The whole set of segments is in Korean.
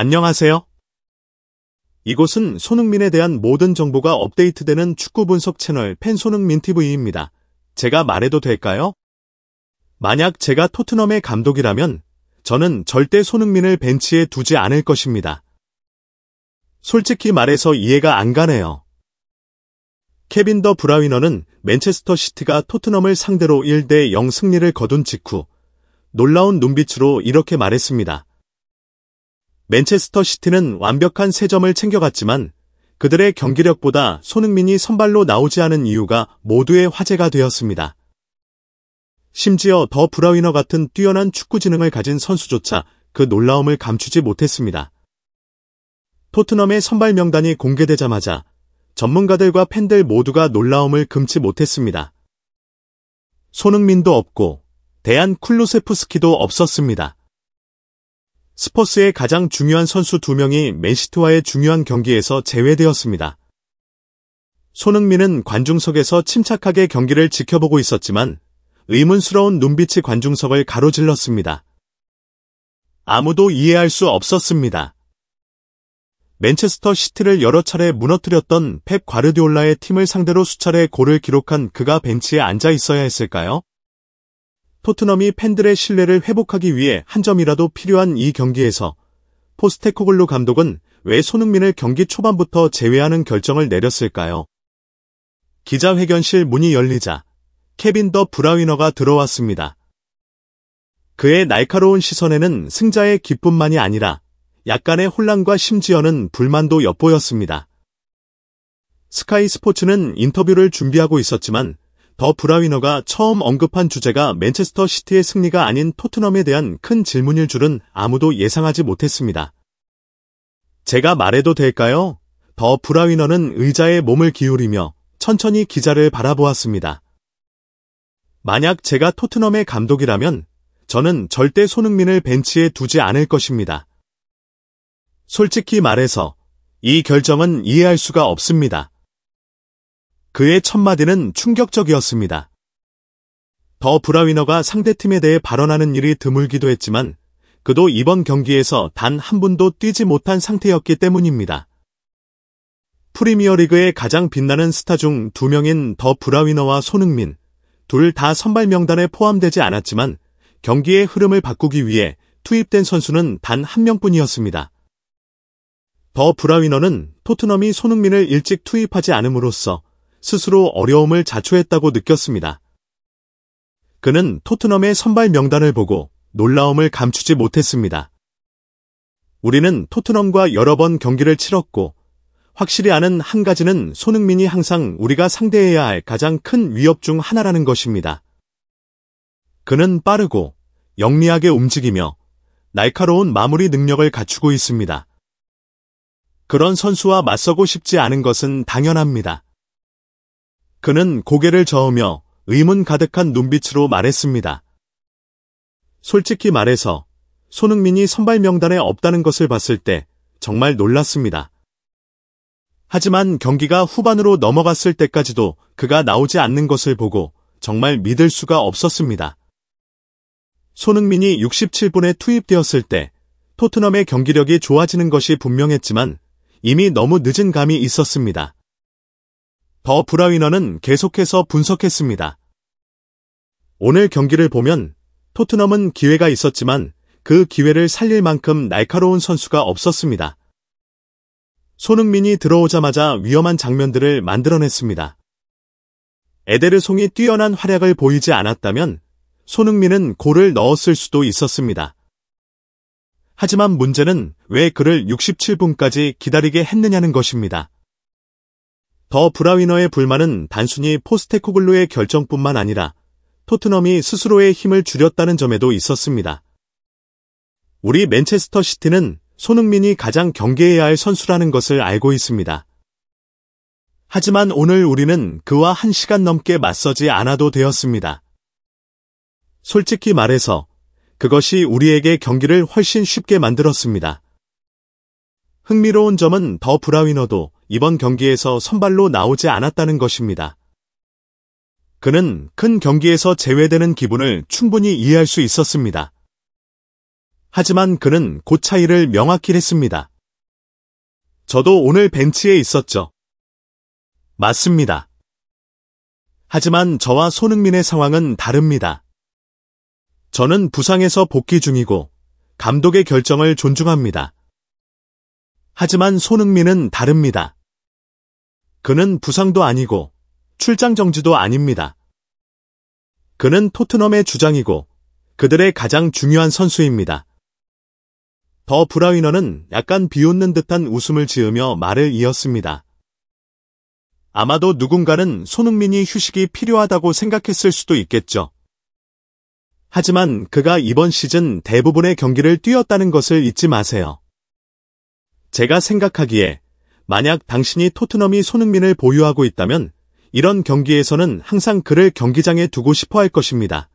안녕하세요. 이곳은 손흥민에 대한 모든 정보가 업데이트되는 축구 분석 채널 팬손흥민TV입니다. 제가 말해도 될까요? 만약 제가 토트넘의 감독이라면 저는 절대 손흥민을 벤치에 두지 않을 것입니다. 솔직히 말해서 이해가 안 가네요. 케빈 더 브라위너는 맨체스터 시티가 토트넘을 상대로 1대0 승리를 거둔 직후 놀라운 눈빛으로 이렇게 말했습니다. 맨체스터 시티는 완벽한 3점을 챙겨갔지만 그들의 경기력보다 손흥민이 선발로 나오지 않은 이유가 모두의 화제가 되었습니다. 심지어 더 브라위너 같은 뛰어난 축구 지능을 가진 선수조차 그 놀라움을 감추지 못했습니다. 토트넘의 선발 명단이 공개되자마자 전문가들과 팬들 모두가 놀라움을 금치 못했습니다. 손흥민도 없고 데얀 쿨루세프스키도 없었습니다. 스퍼스의 가장 중요한 선수 2명이 맨시티와의 중요한 경기에서 제외되었습니다. 손흥민은 관중석에서 침착하게 경기를 지켜보고 있었지만 의문스러운 눈빛이 관중석을 가로질렀습니다. 아무도 이해할 수 없었습니다. 맨체스터 시티를 여러 차례 무너뜨렸던 펩 과르디올라의 팀을 상대로 수차례 골을 기록한 그가 벤치에 앉아 있어야 했을까요? 토트넘이 팬들의 신뢰를 회복하기 위해 한 점이라도 필요한 이 경기에서 포스테코글루 감독은 왜 손흥민을 경기 초반부터 제외하는 결정을 내렸을까요? 기자회견실 문이 열리자 케빈 더 브라위너가 들어왔습니다. 그의 날카로운 시선에는 승자의 기쁨만이 아니라 약간의 혼란과 심지어는 불만도 엿보였습니다. 스카이 스포츠는 인터뷰를 준비하고 있었지만 더 브라위너가 처음 언급한 주제가 맨체스터 시티의 승리가 아닌 토트넘에 대한 큰 질문일 줄은 아무도 예상하지 못했습니다. 제가 말해도 될까요? 더 브라위너는 의자에 몸을 기울이며 천천히 기자를 바라보았습니다. 만약 제가 토트넘의 감독이라면 저는 절대 손흥민을 벤치에 두지 않을 것입니다. 솔직히 말해서 이 결정은 이해할 수가 없습니다. 그의 첫마디는 충격적이었습니다. 더 브라위너가 상대팀에 대해 발언하는 일이 드물기도 했지만 그도 이번 경기에서 단 한 분도 뛰지 못한 상태였기 때문입니다. 프리미어리그의 가장 빛나는 스타 중 2명인 더 브라위너와 손흥민, 둘 다 선발 명단에 포함되지 않았지만 경기의 흐름을 바꾸기 위해 투입된 선수는 단 1명뿐이었습니다. 더 브라위너는 토트넘이 손흥민을 일찍 투입하지 않음으로써 스스로 어려움을 자초했다고 느꼈습니다. 그는 토트넘의 선발 명단을 보고 놀라움을 감추지 못했습니다. 우리는 토트넘과 여러 번 경기를 치렀고 확실히 아는 한 가지는 손흥민이 항상 우리가 상대해야 할 가장 큰 위협 중 하나라는 것입니다. 그는 빠르고 영리하게 움직이며 날카로운 마무리 능력을 갖추고 있습니다. 그런 선수와 맞서고 싶지 않은 것은 당연합니다. 그는 고개를 저으며 의문 가득한 눈빛으로 말했습니다. 솔직히 말해서 손흥민이 선발 명단에 없다는 것을 봤을 때 정말 놀랐습니다. 하지만 경기가 후반으로 넘어갔을 때까지도 그가 나오지 않는 것을 보고 정말 믿을 수가 없었습니다. 손흥민이 67분에 투입되었을 때 토트넘의 경기력이 좋아지는 것이 분명했지만 이미 너무 늦은 감이 있었습니다. 더 브라위너는 계속해서 분석했습니다. 오늘 경기를 보면 토트넘은 기회가 있었지만 그 기회를 살릴 만큼 날카로운 선수가 없었습니다. 손흥민이 들어오자마자 위험한 장면들을 만들어냈습니다. 에데르송이 뛰어난 활약을 보이지 않았다면 손흥민은 골을 넣었을 수도 있었습니다. 하지만 문제는 왜 그를 67분까지 기다리게 했느냐는 것입니다. 더 브라위너의 불만은 단순히 포스테코글루의 결정뿐만 아니라 토트넘이 스스로의 힘을 줄였다는 점에도 있었습니다. 우리 맨체스터 시티는 손흥민이 가장 경계해야 할 선수라는 것을 알고 있습니다. 하지만 오늘 우리는 그와 1시간 넘게 맞서지 않아도 되었습니다. 솔직히 말해서 그것이 우리에게 경기를 훨씬 쉽게 만들었습니다. 흥미로운 점은 더 브라위너도 이번 경기에서 선발로 나오지 않았다는 것입니다. 그는 큰 경기에서 제외되는 기분을 충분히 이해할 수 있었습니다. 하지만 그는 그 차이를 명확히 했습니다. 저도 오늘 벤치에 있었죠. 맞습니다. 하지만 저와 손흥민의 상황은 다릅니다. 저는 부상에서 복귀 중이고 감독의 결정을 존중합니다. 하지만 손흥민은 다릅니다. 그는 부상도 아니고 출장 정지도 아닙니다. 그는 토트넘의 주장이고 그들의 가장 중요한 선수입니다. 더 브라위너는 약간 비웃는 듯한 웃음을 지으며 말을 이었습니다. 아마도 누군가는 손흥민이 휴식이 필요하다고 생각했을 수도 있겠죠. 하지만 그가 이번 시즌 대부분의 경기를 뛰었다는 것을 잊지 마세요. 제가 생각하기에 만약 당신이 토트넘이 손흥민을 보유하고 있다면 이런 경기에서는 항상 그를 경기장에 두고 싶어 할 것입니다.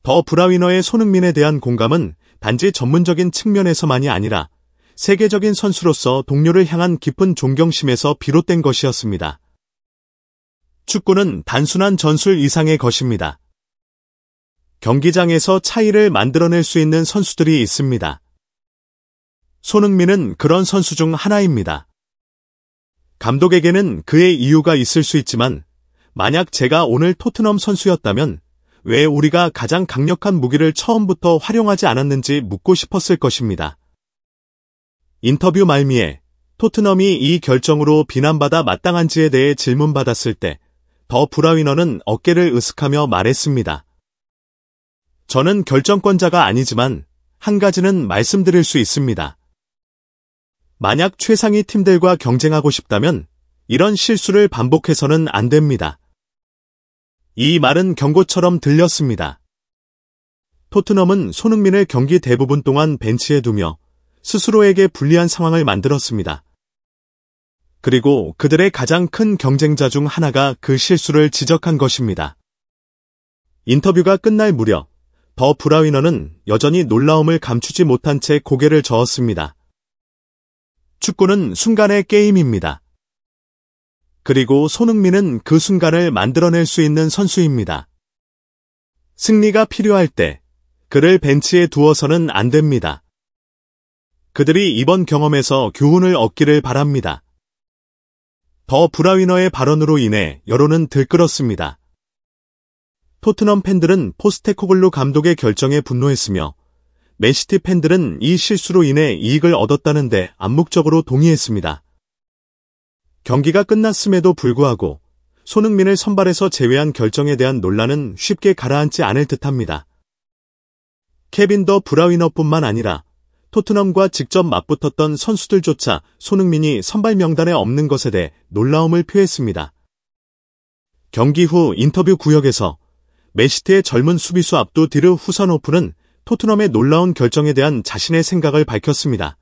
더 브라위너의 손흥민에 대한 공감은 단지 전문적인 측면에서만이 아니라 세계적인 선수로서 동료를 향한 깊은 존경심에서 비롯된 것이었습니다. 축구는 단순한 전술 이상의 것입니다. 경기장에서 차이를 만들어낼 수 있는 선수들이 있습니다. 손흥민은 그런 선수 중 하나입니다. 감독에게는 그의 이유가 있을 수 있지만 만약 제가 오늘 토트넘 선수였다면 왜 우리가 가장 강력한 무기를 처음부터 활용하지 않았는지 묻고 싶었을 것입니다. 인터뷰 말미에 토트넘이 이 결정으로 비난받아 마땅한지에 대해 질문받았을 때 더 브라위너는 어깨를 으쓱하며 말했습니다. 저는 결정권자가 아니지만 한 가지는 말씀드릴 수 있습니다. 만약 최상위 팀들과 경쟁하고 싶다면 이런 실수를 반복해서는 안 됩니다. 이 말은 경고처럼 들렸습니다. 토트넘은 손흥민을 경기 대부분 동안 벤치에 두며 스스로에게 불리한 상황을 만들었습니다. 그리고 그들의 가장 큰 경쟁자 중 하나가 그 실수를 지적한 것입니다. 인터뷰가 끝날 무렵 더 브라위너는 여전히 놀라움을 감추지 못한 채 고개를 저었습니다. 축구는 순간의 게임입니다. 그리고 손흥민은 그 순간을 만들어낼 수 있는 선수입니다. 승리가 필요할 때 그를 벤치에 두어서는 안 됩니다. 그들이 이번 경험에서 교훈을 얻기를 바랍니다. 더 브라위너의 발언으로 인해 여론은 들끓었습니다. 토트넘 팬들은 포스테코글루 감독의 결정에 분노했으며 맨시티 팬들은 이 실수로 인해 이익을 얻었다는데 암묵적으로 동의했습니다. 경기가 끝났음에도 불구하고 손흥민을 선발에서 제외한 결정에 대한 논란은 쉽게 가라앉지 않을 듯합니다. 케빈 더 브라위너뿐만 아니라 토트넘과 직접 맞붙었던 선수들조차 손흥민이 선발 명단에 없는 것에 대해 놀라움을 표했습니다. 경기 후 인터뷰 구역에서 맨시티의 젊은 수비수 압두 디르 후산호프는 토트넘의 놀라운 결정에 대한 자신의 생각을 밝혔습니다.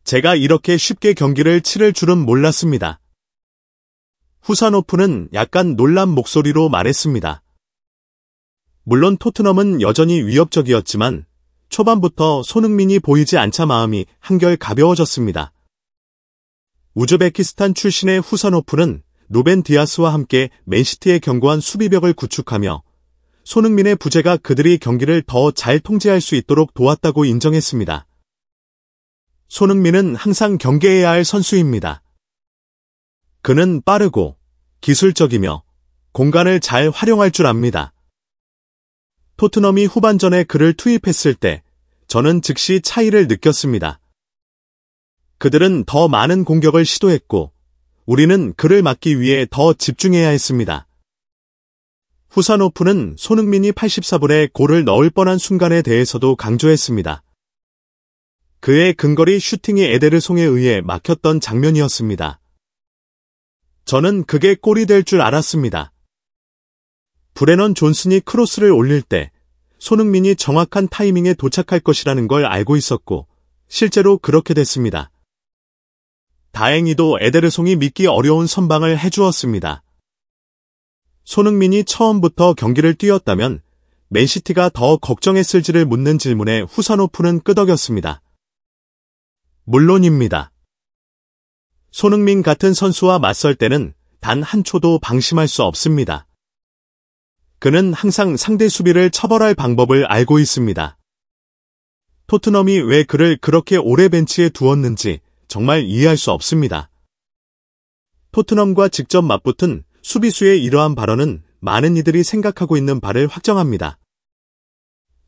제가 이렇게 쉽게 경기를 치를 줄은 몰랐습니다. 후산호프는 약간 놀란 목소리로 말했습니다. 물론 토트넘은 여전히 위협적이었지만 초반부터 손흥민이 보이지 않자 마음이 한결 가벼워졌습니다. 우즈베키스탄 출신의 후산호프는 루벤 디아스와 함께 맨시티의 견고한 수비벽을 구축하며 손흥민의 부재가 그들이 경기를 더 잘 통제할 수 있도록 도왔다고 인정했습니다. 손흥민은 항상 경계해야 할 선수입니다. 그는 빠르고 기술적이며 공간을 잘 활용할 줄 압니다. 토트넘이 후반전에 그를 투입했을 때 저는 즉시 차이를 느꼈습니다. 그들은 더 많은 공격을 시도했고 우리는 그를 막기 위해 더 집중해야 했습니다. 후산호프는 손흥민이 84분에 골을 넣을 뻔한 순간에 대해서도 강조했습니다. 그의 근거리 슈팅이 에데르송에 의해 막혔던 장면이었습니다. 저는 그게 골이 될 줄 알았습니다. 브레넌 존슨이 크로스를 올릴 때 손흥민이 정확한 타이밍에 도착할 것이라는 걸 알고 있었고 실제로 그렇게 됐습니다. 다행히도 에데르송이 믿기 어려운 선방을 해주었습니다. 손흥민이 처음부터 경기를 뛰었다면 맨시티가 더 걱정했을지를 묻는 질문에 후산호프는 끄덕였습니다. 물론입니다. 손흥민 같은 선수와 맞설 때는 단 한 초도 방심할 수 없습니다. 그는 항상 상대 수비를 처벌할 방법을 알고 있습니다. 토트넘이 왜 그를 그렇게 오래 벤치에 두었는지 정말 이해할 수 없습니다. 토트넘과 직접 맞붙은 수비수의 이러한 발언은 많은 이들이 생각하고 있는 바를 확정합니다.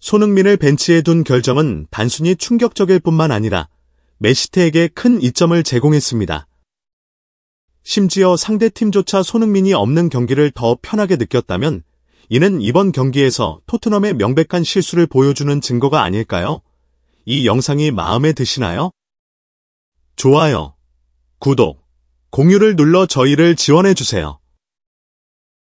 손흥민을 벤치에 둔 결정은 단순히 충격적일 뿐만 아니라 맨시티에게 큰 이점을 제공했습니다. 심지어 상대팀조차 손흥민이 없는 경기를 더 편하게 느꼈다면 이는 이번 경기에서 토트넘의 명백한 실수를 보여주는 증거가 아닐까요? 이 영상이 마음에 드시나요? 좋아요, 구독, 공유를 눌러 저희를 지원해주세요.